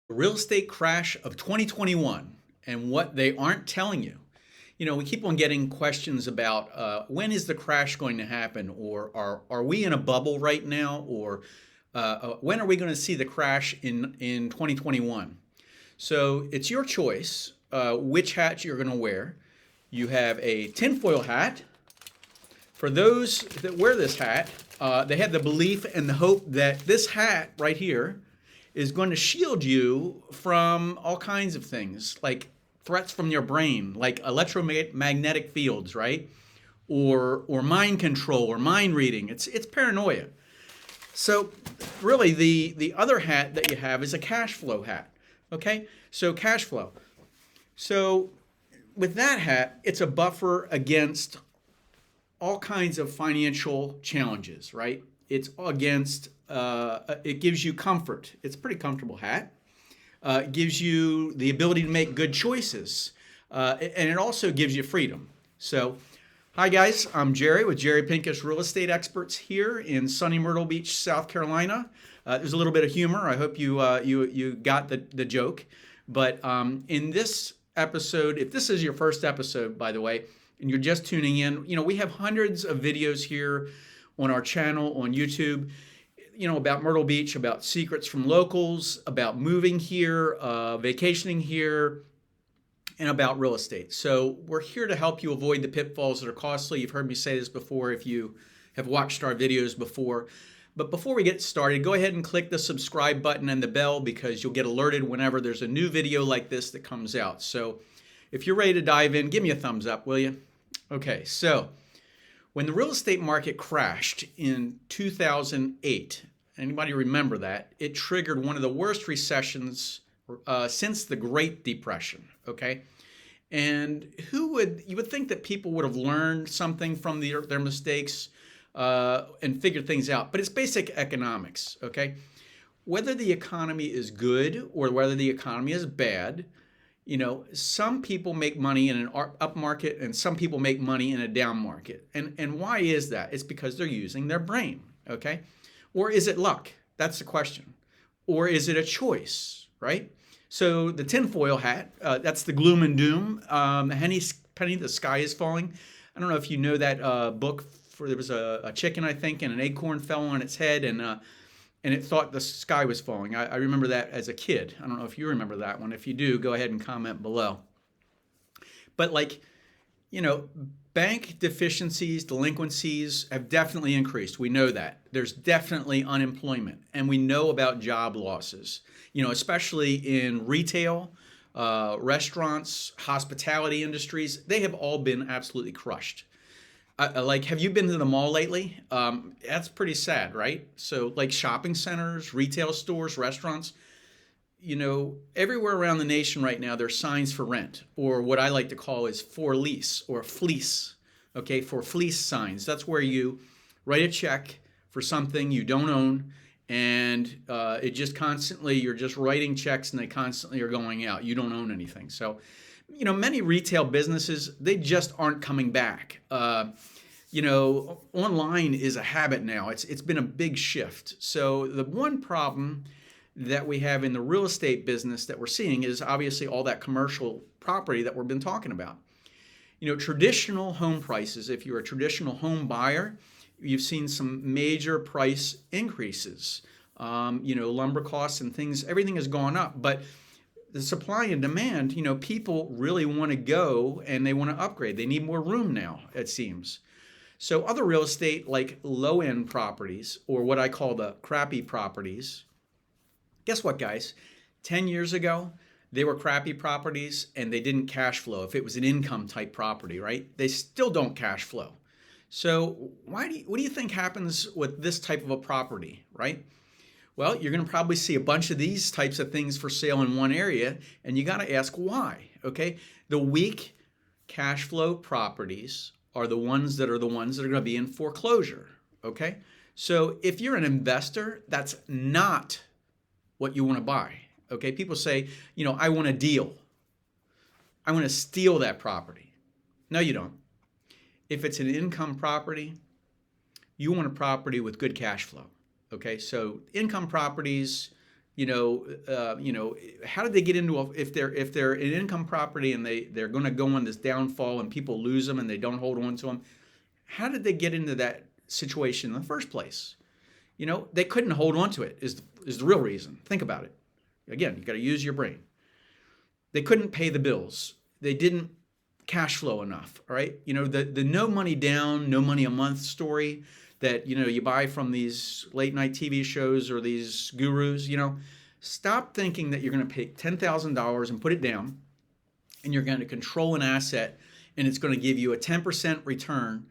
Real estate crash of 2021 and what they aren't telling you. We keep on getting questions about when is the crash going to happen, or are we in a bubble right now, or when are we going to see the crash in 2021? So it's your choice which hat you're going to wear. You have a tinfoil hat. For those that wear this hat, they have the belief and the hope that this hat right here is going to shield you from all kinds of things, like threats from your brain, like electromagnetic fields, right? Or mind control or mind reading. It's paranoia. So really the other hat that you have is a cash flow hat. Okay? So cash flow. So with that hat, it's a buffer against all kinds of financial challenges, right? It's against, it gives you comfort. It's a pretty comfortable hat. It gives you the ability to make good choices. And it also gives you freedom. So, hi guys, I'm Jerry with Jerry Pincus Real Estate Experts here in sunny Myrtle Beach, South Carolina. There's a little bit of humor. I hope you got the joke. But in this episode, if this is your first episode, by the way, and you're just tuning in, we have hundreds of videos here on our channel on YouTube, about Myrtle Beach, about secrets from locals, about moving here, vacationing here, and about real estate. So we're here to help you avoid the pitfalls that are costly. You've heard me say this before if you have watched our videos before. But before we get started, go ahead and click the subscribe button and the bell, because you'll get alerted whenever there's a new video like this that comes out. So if you're ready to dive in, give me a thumbs up, will you? Okay, so when the real estate market crashed in 2008, anybody remember that? It triggered one of the worst recessions since the Great Depression, okay? And you would think that people would have learned something from their mistakes and figured things out, but it's basic economics, okay? Whether the economy is good or whether the economy is bad, some people make money in an up market and some people make money in a down market. And why is that? It's because they're using their brain, okay? Or is it luck? That's the question. Or is it a choice, right? So the tinfoil hat, that's the gloom and doom. Penny, the sky is falling. I don't know if you know that book. There was a chicken, I think, and an acorn fell on its head, and it thought the sky was falling. I remember that as a kid. I don't know if you remember that one. If you do, go ahead and comment below. But bank deficiencies, delinquencies have definitely increased. We know that. There's definitely unemployment. And we know about job losses, especially in retail, restaurants, hospitality industries. They have all been absolutely crushed. Have you been to the mall lately? That's pretty sad, right? So shopping centers, retail stores, restaurants, everywhere around the nation right now, there's signs for rent, or what I like to call is for lease or fleece, okay, for fleece signs. That's where you write a check for something you don't own, and you're just writing checks and they constantly are going out. You don't own anything. So, many retail businesses, they just aren't coming back. Online is a habit now. It's been a big shift. So the one problem that we have in the real estate business that we're seeing is obviously all that commercial property that we've been talking about. Traditional home prices, if you're a traditional home buyer, you've seen some major price increases. Lumber costs and things, everything has gone up. But the supply and demand, people really want to go and they want to upgrade. They need more room now, it seems. So other real estate, like low-end properties, or what I call the crappy properties, guess what, guys? 10 years ago, they were crappy properties and they didn't cash flow. If it was an income type property, right? They still don't cash flow. So what do you think happens with this type of a property, right? Well, you're going to probably see a bunch of these types of things for sale in one area, and you got to ask why, okay? The weak cash flow properties are the ones that are going to be in foreclosure, okay? So if you're an investor, that's not what you want to buy, okay? People say, I want a deal. I want to steal that property. No, you don't. If it's an income property, you want a property with good cash flow. Okay, so income properties, How did they get into if they're an income property and they're going to go on this downfall and people lose them and they don't hold on to them? How did they get into that situation in the first place? They couldn't hold on to it is the real reason. Think about it. Again, you got to use your brain. They couldn't pay the bills. They didn't cash flow enough. All right. The no money down, no money a month story that, you buy from these late night TV shows or these gurus, stop thinking that you're going to pay $10,000 and put it down and you're going to control an asset and it's going to give you a 10% return,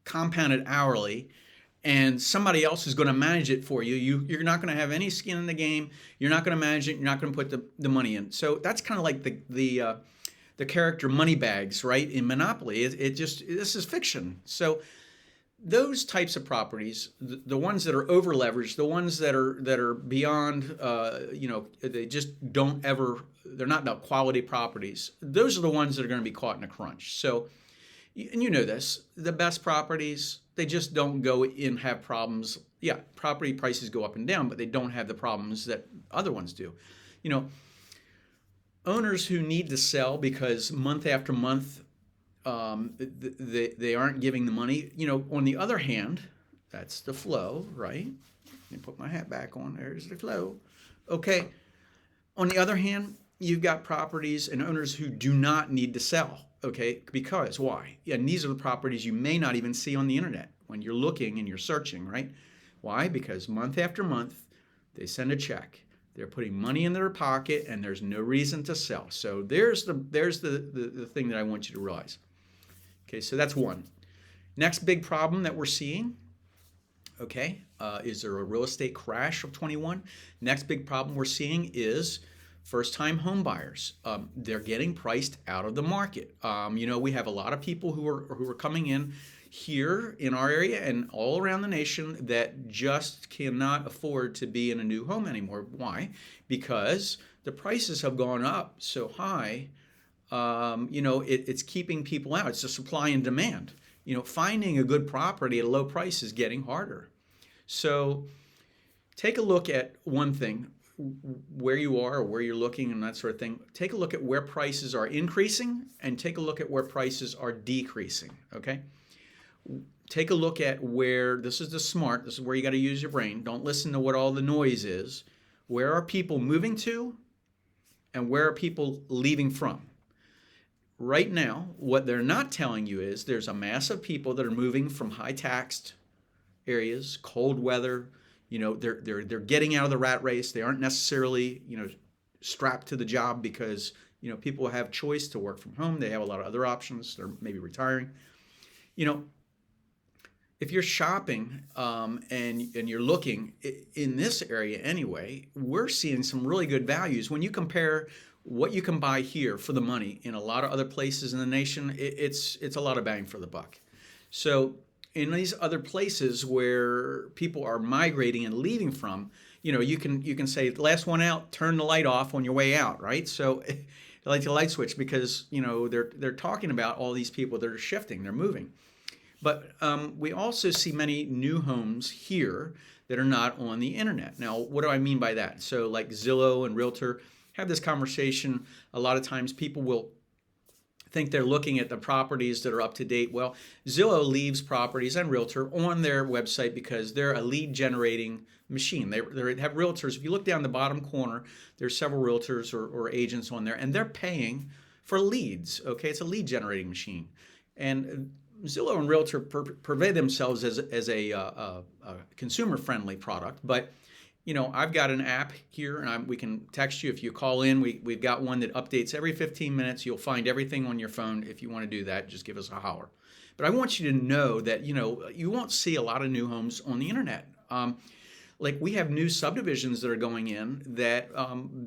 compounded hourly, and somebody else is going to manage it for you. You're not going to have any skin in the game. You're not going to manage it. You're not going to put the money in. So that's kind of like the character Moneybags, right? In Monopoly. This is fiction. So those types of properties, the ones that are over leveraged, the ones that are beyond, they just don't ever, they're not about quality properties. Those are the ones that are going to be caught in a crunch. So, and this, the best properties, they just don't go and have problems. Yeah, property prices go up and down, but they don't have the problems that other ones do. Owners who need to sell because month after month they aren't giving the money. On the other hand, that's the flow, right? Let me put my hat back on. There's the flow. Okay. On the other hand, you've got properties and owners who do not need to sell. Okay, because why? Yeah, and these are the properties you may not even see on the internet when you're looking and you're searching, right? Why? Because month after month, they send a check. They're putting money in their pocket, and there's no reason to sell. So there's the thing that I want you to realize. Okay, so that's one. Next big problem that we're seeing, okay, is there a real estate crash of 21? Next big problem we're seeing is first-time home buyers. They're getting priced out of the market. We have a lot of people who are coming in here in our area and all around the nation that just cannot afford to be in a new home anymore. Why? Because the prices have gone up so high. It's keeping people out. It's the supply and demand. Finding a good property at a low price is getting harder. So take a look at one thing, where you are or where you're looking and that sort of thing. Take a look at where prices are increasing and take a look at where prices are decreasing, okay? Take a look at where, this is where you got to use your brain. Don't listen to what all the noise is. Where are people moving to and where are people leaving from? Right now, what they're not telling you is there's a mass of people that are moving from high-taxed areas, cold weather. They're getting out of the rat race. They aren't necessarily, strapped to the job because, people have choice to work from home. They have a lot of other options. They're maybe retiring. If you're shopping and you're looking in this area anyway, we're seeing some really good values. When you compare what you can buy here for the money in a lot of other places in the nation, it's a lot of bang for the buck. So in these other places where people are migrating and leaving from, you can say, last one out, turn the light off on your way out, right? So like the light switch because, they're talking about all these people that are shifting, they're moving. But we also see many new homes here that are not on the internet. Now, what do I mean by that? So like Zillow and Realtor have this conversation. A lot of times people will think they're looking at the properties that are up to date. Well, Zillow leaves properties and Realtor on their website because they're a lead generating machine. They have realtors. If you look down the bottom corner, there's several realtors or agents on there, and they're paying for leads. Okay, it's a lead generating machine. And Zillow and Realtor purvey themselves as a consumer-friendly product, but I've got an app here, and we can text you if you call in. We've got one that updates every 15 minutes. You'll find everything on your phone. If you want to do that, just give us a holler. But I want you to know that you won't see a lot of new homes on the internet. Like we have new subdivisions that are going in that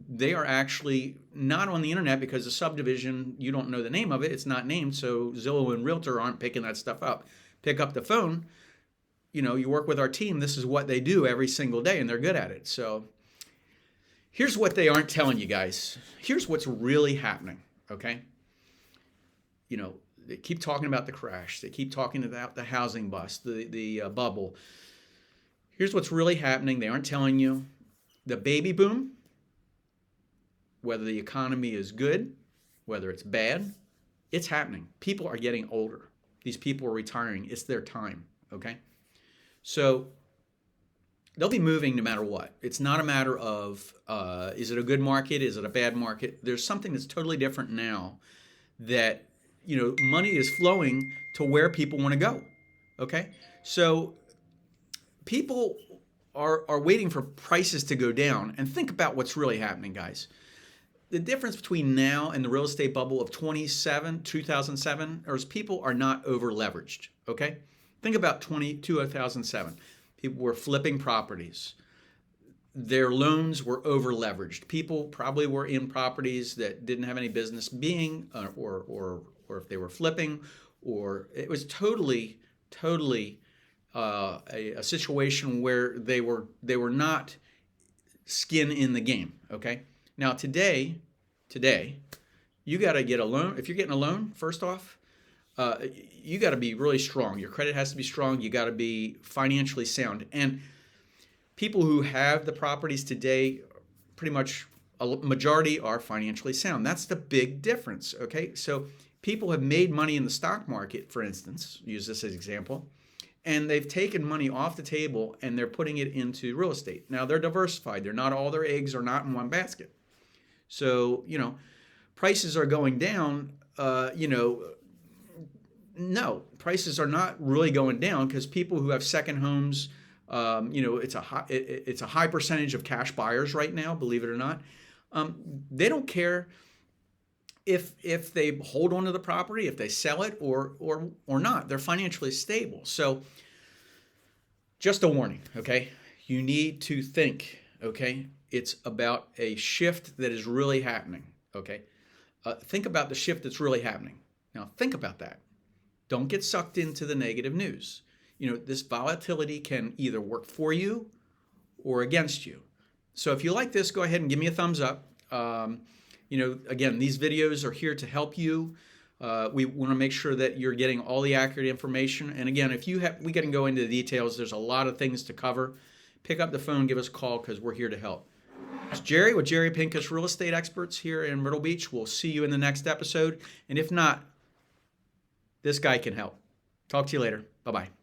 they are actually not on the internet because the subdivision, you don't know the name of it. It's not named, so Zillow and Realtor aren't picking that stuff up. Pick up the phone. You work with our team. This is what they do every single day, and they're good at it. So here's what they aren't telling you guys. Here's what's really happening, okay? They keep talking about the crash. They keep talking about the housing bust, the bubble. Here's what's really happening. They aren't telling you. the baby boom, whether the economy is good, whether it's bad, it's happening. People are getting older. These people are retiring. It's their time, okay? So they'll be moving no matter what. It's not a matter of, is it a good market? Is it a bad market? There's something that's totally different now that, money is flowing to where people want to go, okay? So people are waiting for prices to go down. And think about what's really happening, guys. The difference between now and the real estate bubble of 2007, is people are not over leveraged, okay? Think about 2007. People were flipping properties. Their loans were over leveraged. People probably were in properties that didn't have any business being, or if they were flipping, or it was totally a situation where they were not skin in the game, okay? Now today, you got to get a loan. If you're getting a loan, first off, you got to be really strong. Your credit has to be strong. You got to be financially sound. And people who have the properties today, pretty much a majority are financially sound. That's the big difference, okay? So people have made money in the stock market, for instance, use this as an example, and they've taken money off the table and they're putting it into real estate. Now they're diversified. They're not, all their eggs are not in one basket. So, prices are going down, no, prices are not really going down because people who have second homes, it's a high percentage of cash buyers right now, believe it or not. They don't care if they hold on to the property, if they sell it or not. They're financially stable. So just a warning, okay? You need to think, okay? It's about a shift that is really happening, okay? Think about the shift that's really happening. Now, think about that. Don't get sucked into the negative news. This volatility can either work for you or against you. So if you like this, go ahead and give me a thumbs up. Again, these videos are here to help you. We want to make sure that you're getting all the accurate information. And again, we can go into the details. There's a lot of things to cover. Pick up the phone, give us a call because we're here to help. It's Jerry with Jerry Pincus Real Estate Experts here in Myrtle Beach. We'll see you in the next episode. And if not, this guy can help. Talk to you later. Bye-bye.